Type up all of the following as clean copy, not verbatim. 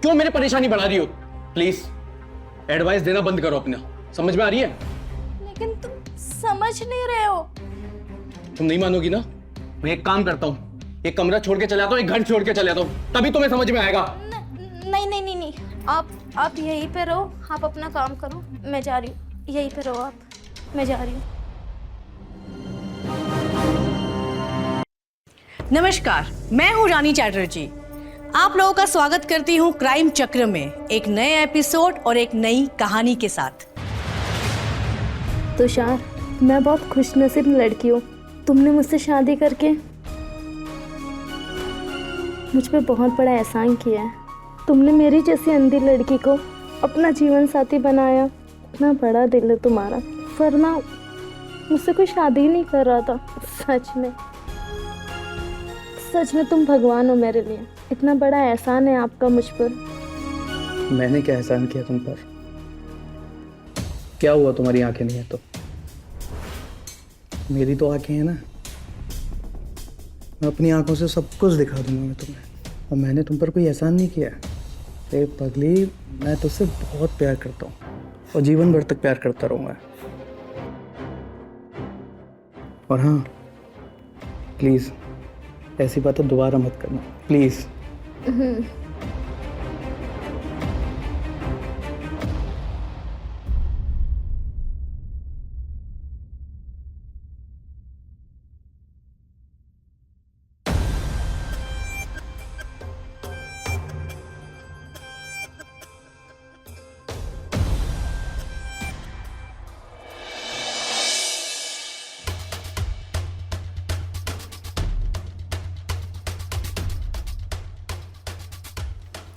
क्यों मेरी परेशानी बढ़ा रही हो? प्लीज एडवाइस देना बंद करो अपना। समझ में आ रही है? लेकिन तुम समझ नहीं रहे हो। तुम नहीं मानोगी ना? मैं एक काम करता हूँ, एक कमरा छोड़ के चले आता हूँ, एक घर छोड़ के चले आता हूँ, तभी तुम्हें समझ में आएगा। नहीं नहीं नहीं नहीं, आप यहीं पे रहो, आप अपना काम करो, मैं जा रही हूँ। यहीं पे रहो आप, मैं जा रही हूँ। नमस्कार, मैं हूँ रानी चैटर्जी। आप लोगों का स्वागत करती हूँ क्राइम चक्र में एक नए एपिसोड और एक नई कहानी के साथ। तुषार, मैं बहुत खुशनसीब लड़की हूँ। तुमने मुझसे शादी करके मुझ पे बहुत बड़ा एहसान किया है। तुमने मेरी जैसी अंधी लड़की को अपना जीवन साथी बनाया। इतना बड़ा दिल है तुम्हारा, वरना मुझसे कोई शादी ही नहीं कर रहा था। सच में तुम भगवान हो मेरे लिए। इतना बड़ा एहसान है आपका मुझ पर। मैंने क्या एहसान किया तुम पर? क्या हुआ तुम्हारी आंखें नहीं है तो? मेरी तो आंखें हैं ना, मैं अपनी आंखों से सब कुछ दिखा दूंगा मैं तुम्हें। और मैंने तुम पर कोई एहसान नहीं किया। ए पगली, मैं तुझसे बहुत प्यार करता हूँ और जीवन भर तक प्यार करता रहूँगा। और हाँ, प्लीज़ ऐसी बातें दोबारा मत करना, प्लीज़।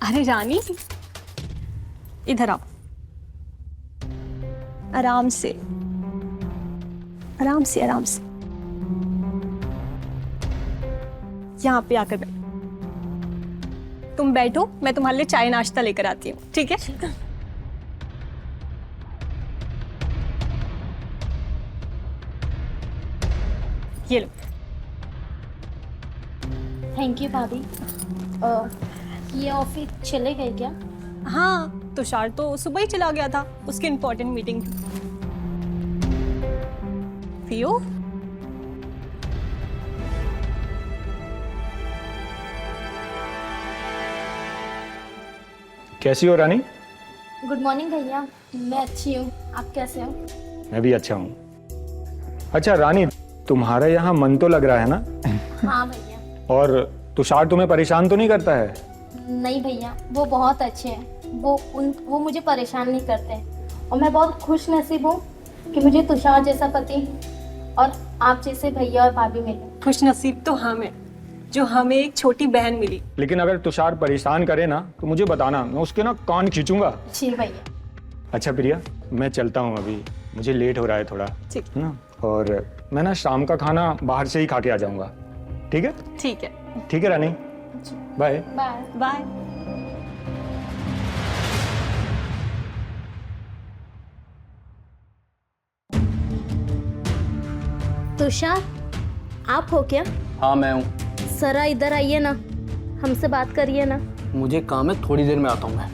अरे रानी, इधर आओ। आराम से आराम से आराम से, यहाँ पे आकर बैठो। तुम बैठो, मैं तुम्हारे लिए चाय नाश्ता लेकर आती हूँ, ठीक है? ये लो। थैंक यू भाभी। ये ऑफिस चले गए क्या? हाँ, तुषार तो सुबह ही चला गया था, उसकी इम्पोर्टेंट मीटिंग थी। पियो। कैसी हो रानी? गुड मॉर्निंग भैया, मैं अच्छी हूँ। आप कैसे हो? मैं भी अच्छा हूँ। अच्छा रानी, तुम्हारा यहाँ मन तो लग रहा है ना? हाँ भैया। और तुषार तुम्हें परेशान तो नहीं करता है? नहीं भैया, वो बहुत अच्छे हैं। वो मुझे परेशान नहीं करते। और मैं बहुत खुश नसीब हूँ कि मुझे तुषार जैसा पति और आप जैसे भैया और भाभी मिले। खुश नसीब तो हम हैं, जो हमें एक छोटी बहन मिली। लेकिन अगर तुषार परेशान करे ना तो मुझे बताना, मैं उसके ना कान खींचूंगा। जी भैया। अच्छा प्रिया, मैं चलता हूँ, अभी मुझे लेट हो रहा है थोड़ा, ठीक है ना? और मैं ना शाम का खाना बाहर से ही खा के आ जाऊंगा, ठीक है? ठीक है, ठीक है रानी, बाय बाय बाय। तुषार, आप हो क्या? हाँ मैं हूँ। जरा इधर आइए ना, हमसे बात करिए ना। मुझे काम है, थोड़ी देर में आता हूँ मैं।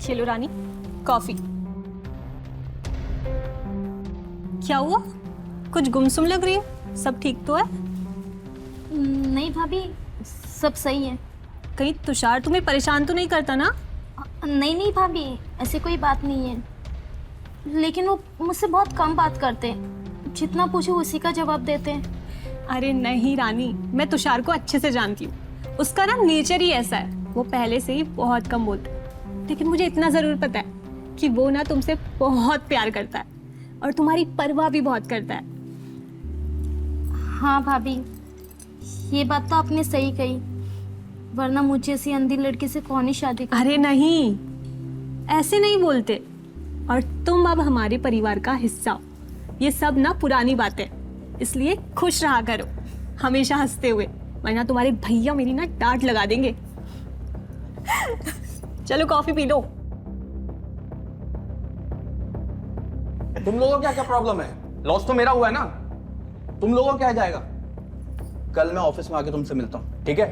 चलो रानी, कॉफी। क्या हुआ? कुछ गुमसुम लग रही है, सब ठीक तो है? नहीं भाभी, सब सही है। कहीं तुषार तुम्हें परेशान तो नहीं करता ना? नहीं नहीं भाभी, ऐसी कोई बात नहीं है, लेकिन वो मुझसे बहुत कम बात करते हैं, जितना पूछो उसी का जवाब देते हैं। अरे नहीं रानी, मैं तुषार को अच्छे से जानती हूँ। उसका ना नेचर ही ऐसा है, वो पहले से ही बहुत कम बोलता है। लेकिन मुझे इतना जरूर पता है कि वो ना तुमसे बहुत प्यार करता है और तुम्हारी परवाह भी बहुत करता है। हाँ भाभी, ये बात तो आपने सही कही, वरना मुझे ऐसी अंधी लड़की से कौन ही शादी कर। अरे नहीं, ऐसे नहीं बोलते। और तुम अब हमारे परिवार का हिस्सा हो। ये सब ना पुरानी बातें, इसलिए खुश रहा करो हमेशा हंसते हुए, वरना तुम्हारे भैया मेरी ना डांट लगा देंगे। चलो कॉफी पी लो। तुम लोगों को क्या क्या प्रॉब्लम है? लॉस तो मेरा हुआ है ना, तुम लोगों को क्या जाएगा? कल मैं ऑफिस में आके तुमसे मिलता हूँ, ठीक है?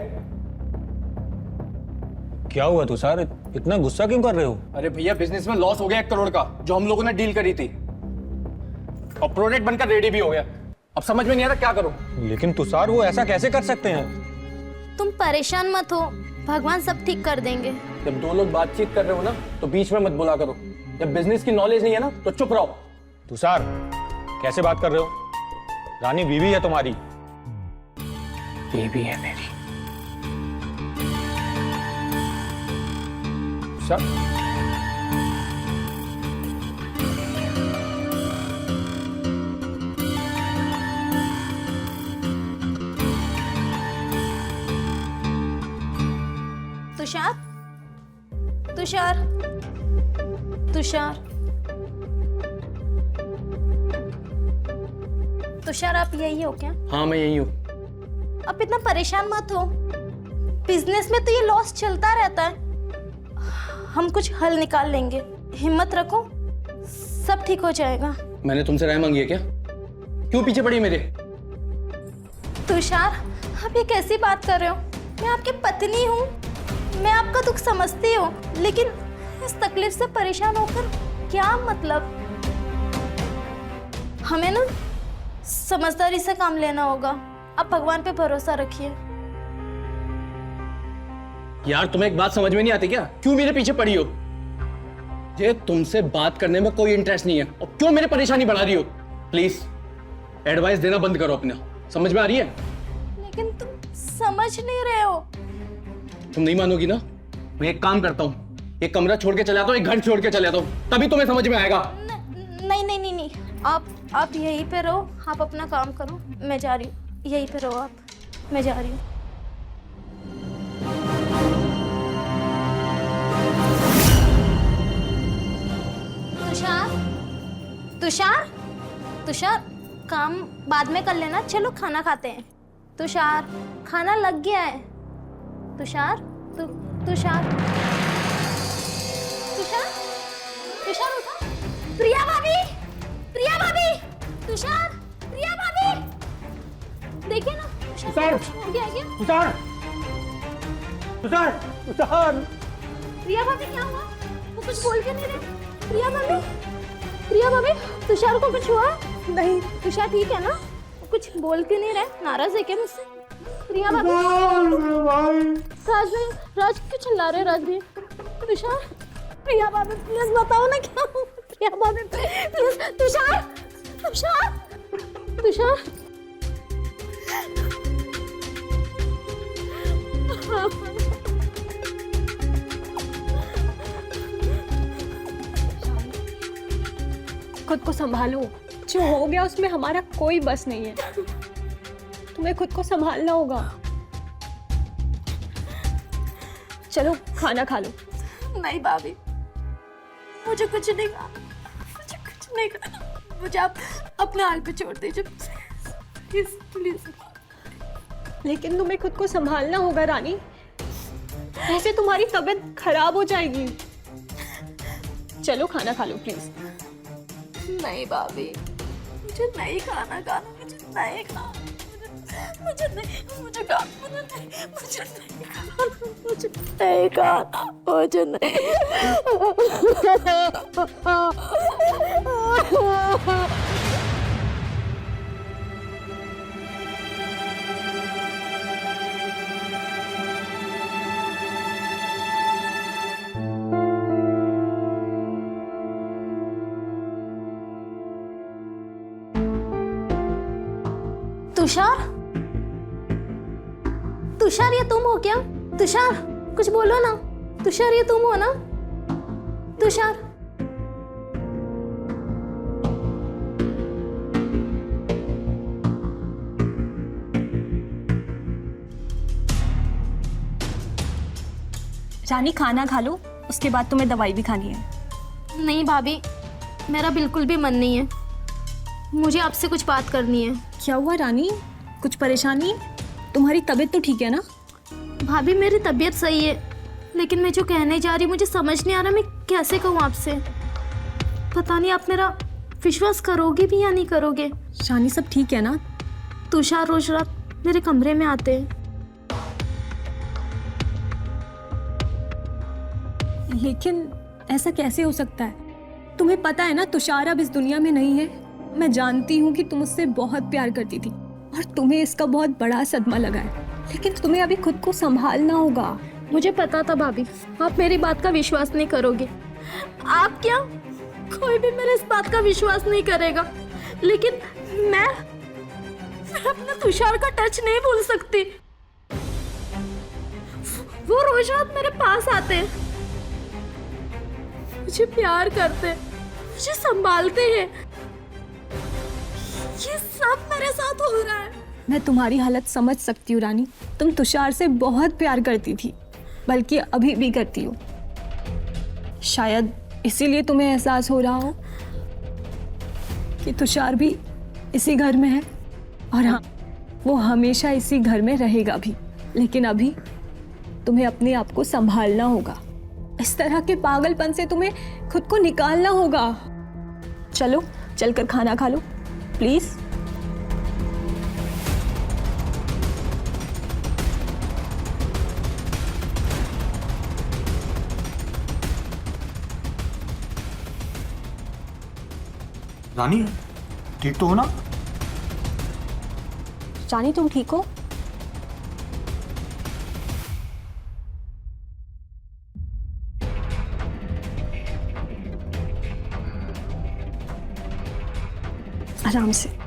क्या हुआ तुषार, इतना गुस्सा क्यों कर रहे हो? अरे भैया, बिजनेस में लॉस हो गया 1 करोड़ का, जो हम लोगों ने डील करी थी, और प्रोडक्ट बनकर रेडी भी हो गया। अब समझ में नहीं आ रहा क्या करूं। लेकिन तुषार, वो ऐसा कैसे कर सकते हैं? तुम परेशान मत हो, भगवान सब ठीक कर देंगे। जब 2 लोग बातचीत कर रहे हो ना, तो बीच में मत बोला करो। जब बिजनेस की नॉलेज नहीं है ना, तो चुप रहो। तुषार, कैसे बात कर रहे हो? रानी बीवी है तुम्हारी। बेबी है मेरी। तुषार, तुषार, तुषार, तुषार, तुषार, आप यही हो क्या? हाँ मैं यही हूँ। आप इतना परेशान मत हो, बिजनेस में तो ये लॉस चलता रहता है, हम कुछ हल निकाल लेंगे, हिम्मत रखो, सब ठीक हो जाएगा। मैंने तुमसे राय मांगी है क्या? क्यों पीछे पड़ी मेरे? तुषार, आप ये कैसी बात कर रहे हो? मैं आपकी पत्नी हूँ, मैं आपका दुख समझती हूँ, लेकिन इस तकलीफ से परेशान होकर क्या मतलब? हमें ना समझदारी से काम लेना होगा। आप भगवान पे भरोसा रखिए। यार, तुम्हें एक बात समझ में नहीं आती क्या? क्यों मेरे पीछे पड़ी हो? ये तुमसे बात करने में कोई इंटरेस्ट नहीं है, और क्यों मेरी परेशानी बढ़ा रही हो? प्लीज एडवाइस देना बंद करो अपना। समझ में आ रही है? लेकिन तुम समझ नहीं रहे हो। तुम नहीं मानोगी ना? मैं एक काम करता हूँ, एक कमरा छोड़ के चला जाता हूँ, एक घर छोड़ के चला जाता हूँ, तभी तुम्हें समझ में आएगा। नहीं नहीं नहीं नहीं, आप यहीं पे रहो, आप अपना काम करो, मैं जा रही हूँ। यहीं पे रहो आप, मैं जा रही हूँ। तुषार, तुषार, तुषार, काम बाद में कर लेना, चलो खाना खाते हैं। तुषार, खाना लग गया है। तुषार, तुषार, तुषार, तुषार उठा। प्रिया भाभी, प्रिया भाभी, तुषार, प्रिया भाभी, देखिए ना तुषार हो गया क्या? तुषार, तुषार, तुषार। प्रिया भाभी क्या हुआ? वो कुछ बोल के नहीं रहे। प्रिया भाभी, प्रिया भाभी, तुषार को कुछ हुआ? नहीं, तुषार ठीक है ना? वो कुछ बोल के नहीं रहे, नाराज है क्या मुझसे? प्रिया भाभी, राज भाई, राज क्यों चिल्ला रहे? राज भाई, तुषार, प्रिया भाभी प्लीज बताओ ना क्या हुआ? प्रिया भाभी प्लीज, तुषार, तुषार, तुषार, खुद को संभालो, जो हो गया उसमें हमारा कोई बस नहीं है। तुम्हें खुद को संभालना होगा। चलो खाना खा लो। नहीं भाभी, मुझे कुछ नहीं खाना, मुझे कुछ नहीं खाना, मुझे आप अपने हाल पे छोड़ दीजिए प्लीज, प्लीज। लेकिन तुम्हें खुद को संभालना होगा रानी, ऐसे तुम्हारी तबीयत खराब हो जाएगी। चलो खाना खा लो प्लीज। नहीं भाभी, मुझे नहीं खाना, मुझे नहीं खाना, मुझे नहीं, मुझे खाना, मुझे नहीं, मुझे नहीं खाना, मुझे नहीं खाना, मुझे नहीं। तुषार, तुषार ये तुम हो क्या? तुषार कुछ बोलो ना। तुषार ये तुम हो ना? तुषार। रानी खाना खा लो, उसके बाद तुम्हें दवाई भी खानी है। नहीं भाभी, मेरा बिल्कुल भी मन नहीं है। मुझे आपसे कुछ बात करनी है। क्या हुआ रानी, कुछ परेशानी? तुम्हारी तबीयत तो ठीक है ना? भाभी मेरी तबीयत सही है, लेकिन मैं जो कहने जा रही हूँ मुझे समझ नहीं आ रहा मैं कैसे कहूँ आपसे। पता नहीं आप मेरा विश्वास करोगे भी या नहीं करोगे। रानी सब ठीक है ना? तुषार रोज रात मेरे कमरे में आते हैं। लेकिन ऐसा कैसे हो सकता है? तुम्हें पता है ना तुषार अब इस दुनिया में नहीं है। मैं जानती हूँ कि तुम उससे बहुत प्यार करती थी और तुम्हें इसका बहुत बड़ा सदमा लगा है, लेकिन तुम्हें अभी खुद को संभालना होगा। मुझे पता था भाभी, आप मेरी बात का विश्वास नहीं करोगे। आप क्या, कोई भी मेरे इस बात का विश्वास नहीं करेगा, लेकिन मैं अपने तुषार का टच नहीं भूल सकती। वो रोज रात मेरे पास आते हैं, मुझे प्यार करते हैं, मुझे संभालते हैं। ये सब मेरे साथ हो रहा है। मैं तुम्हारी हालत समझ सकती हूँ रानी। तुम तुषार से बहुत प्यार करती थी, बल्कि अभी भी करती हो। शायद इसीलिए तुम्हें एहसास हो रहा हो कि तुषार भी इसी घर में है, और हाँ, वो हमेशा इसी घर में रहेगा भी। लेकिन अभी तुम्हें अपने आप को संभालना होगा। इस तरह के पागलपन से तुम्हें खुद को निकालना होगा। चलो चलकर खाना खा लो प्लीज। रानी ठीक तो हो ना? रानी तुम ठीक हो? आराम से।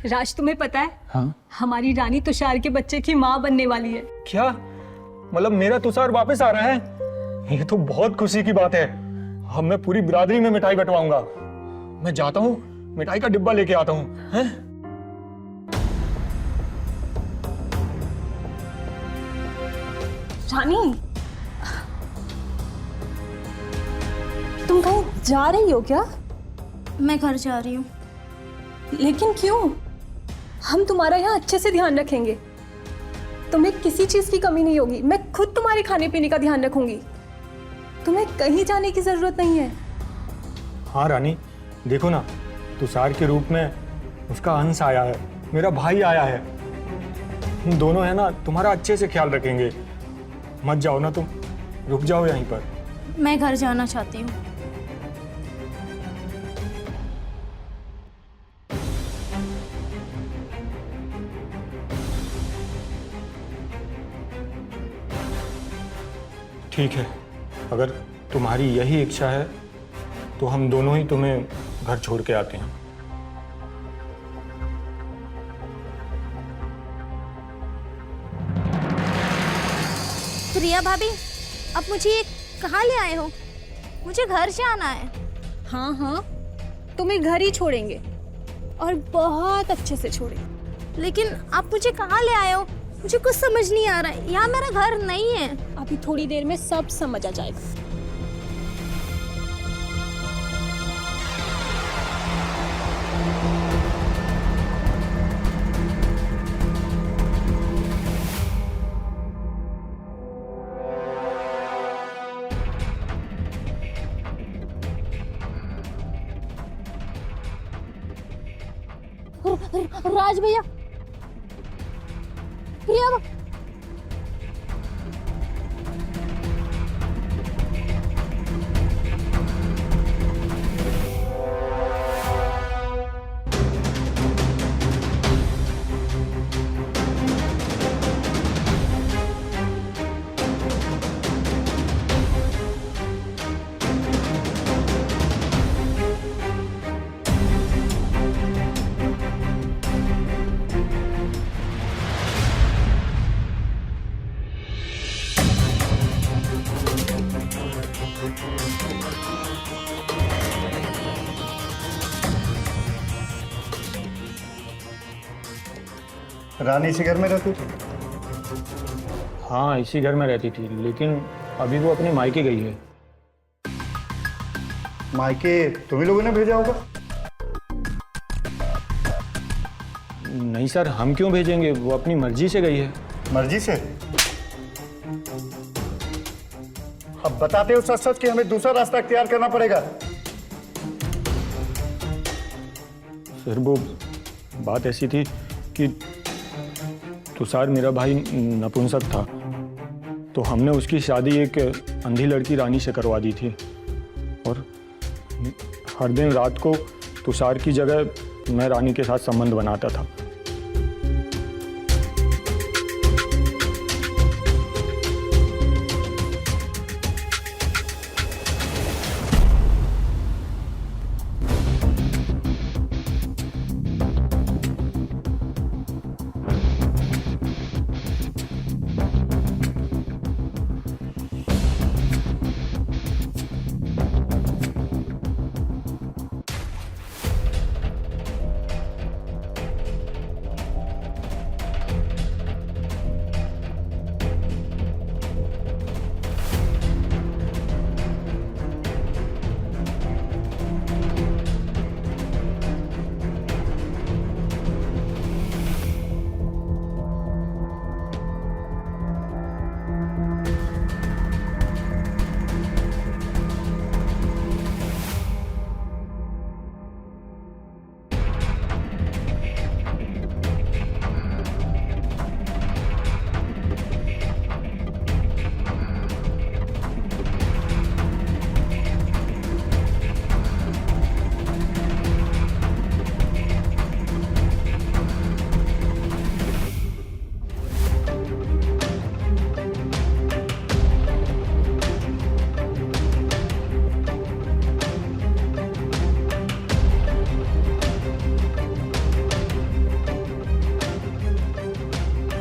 राज तुम्हें पता है, हाँ? हमारी रानी तुषार के बच्चे की माँ बनने वाली है। क्या मतलब मेरा तुषार वापस आ रहा है? ये तो बहुत खुशी की बात है। अब मैं पूरी बिरादरी में मिठाई बंटवाऊंगा। मैं जाता हूँ, मिठाई का डिब्बा लेके आता हूँ। हैं? रानी तुम कहीं जा रही हो क्या? मैं घर जा रही हूँ। लेकिन क्यों? हम तुम्हारा यहाँ अच्छे से ध्यान रखेंगे, तुम्हें किसी चीज की कमी नहीं होगी। मैं खुद तुम्हारे खाने पीने का ध्यान रखूंगी। तुम्हें कहीं जाने की जरूरत नहीं है। हाँ रानी, देखो ना, तुषार के रूप में उसका अंश आया है, मेरा भाई आया है। हम दोनों है ना, तुम्हारा अच्छे से ख्याल रखेंगे। मत जाओ ना तुम, रुक जाओ यहीं पर। मैं घर जाना चाहती हूँ। ठीक है, अगर तुम्हारी यही इच्छा है तो हम दोनों ही तुम्हें घर छोड़ के आते हैं। प्रिया भाभी, अब मुझे ये कहाँ ले आए हो? मुझे घर जाना है। हाँ हाँ, तुम्हें घर ही छोड़ेंगे और बहुत अच्छे से छोड़ेंगे। लेकिन आप मुझे कहाँ ले आए हो? मुझे कुछ समझ नहीं आ रहा है। यहाँ मेरा घर नहीं है। अभी थोड़ी देर में सब समझ आ जाएगा। राज भैया, प्रिया रानी इसी घर में रहती थी? हाँ, इसी घर में रहती थी, लेकिन अभी वो अपने मायके गई है। मायके तुम्ही लोगों ने भेजा होगा? नहीं सर, हम क्यों भेजेंगे, वो अपनी मर्जी से गई है। मर्जी से? अब बताते हो सच सच कि हमें दूसरा रास्ता अख्तियार करना पड़ेगा? सर वो बात ऐसी थी कि तुषार मेरा भाई नपुंसक था, तो हमने उसकी शादी एक अंधी लड़की रानी से करवा दी थी, और हर दिन रात को तुषार की जगह मैं रानी के साथ संबंध बनाता था।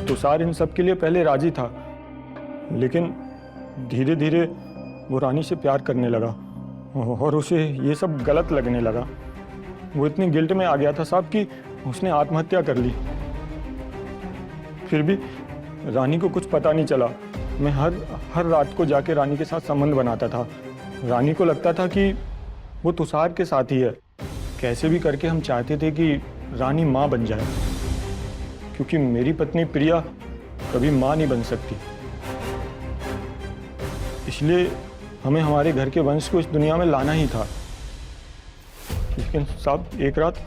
तुषार इन सब के लिए पहले राजी था, लेकिन धीरे धीरे वो रानी से प्यार करने लगा और उसे ये सब गलत लगने लगा। वो इतनी गिल्ट में आ गया था साहब कि उसने आत्महत्या कर ली। फिर भी रानी को कुछ पता नहीं चला। मैं हर रात को जाके रानी के साथ संबंध बनाता था। रानी को लगता था कि वो तुषार के साथ ही है। कैसे भी करके हम चाहते थे कि रानी माँ बन जाए, क्योंकि मेरी पत्नी प्रिया कभी माँ नहीं बन सकती। इसलिए हमें हमारे घर के वंश को इस दुनिया में लाना ही था। लेकिन साहब एक रात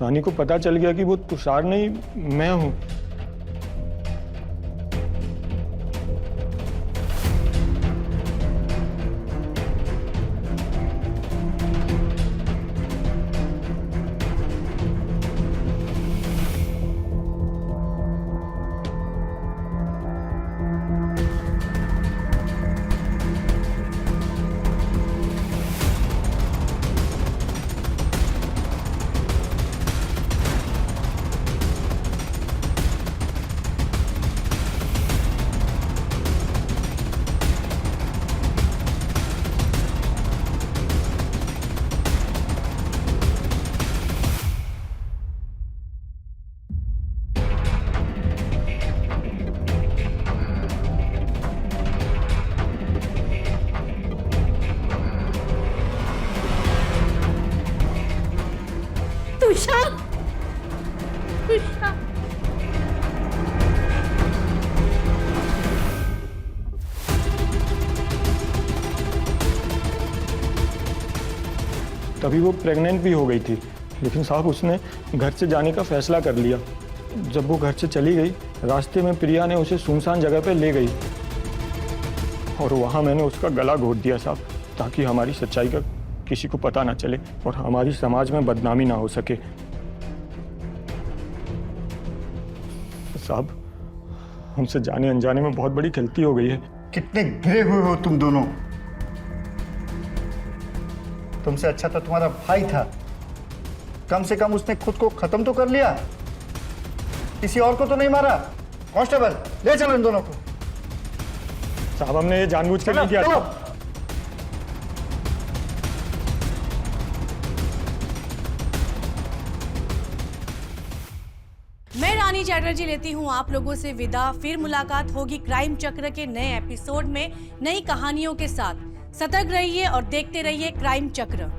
रानी को पता चल गया कि वो तुषार नहीं, मैं हूँ। तभी वो प्रेग्नेंट भी हो गई थी, लेकिन साहब उसने घर से जाने का फैसला कर लिया। जब वो घर से चली गई, रास्ते में प्रिया ने उसे सुनसान जगह पे ले गई और वहाँ मैंने उसका गला घोट दिया साहब, ताकि हमारी सच्चाई का किसी को पता ना चले और हमारी समाज में बदनामी ना हो सके। साहब, हमसे जाने अनजाने में बहुत बड़ी गलती हो गई है। कितने गिरे हुए हो तुम दोनों। तुमसे अच्छा तो तुम्हारा भाई था, कम से कम उसने खुद को खत्म तो कर लिया, किसी और को तो नहीं मारा। कांस्टेबल, ले चलो इन दोनों को। साहब, हमने ये जानबूझ के नहीं किया था। मैं रानी चैटर्जी लेती हूँ आप लोगों से विदा। फिर मुलाकात होगी क्राइम चक्र के नए एपिसोड में नई कहानियों के साथ। सतर्क रहिए और देखते रहिए क्राइम चक्र।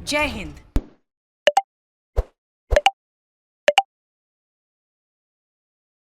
जय हिंद।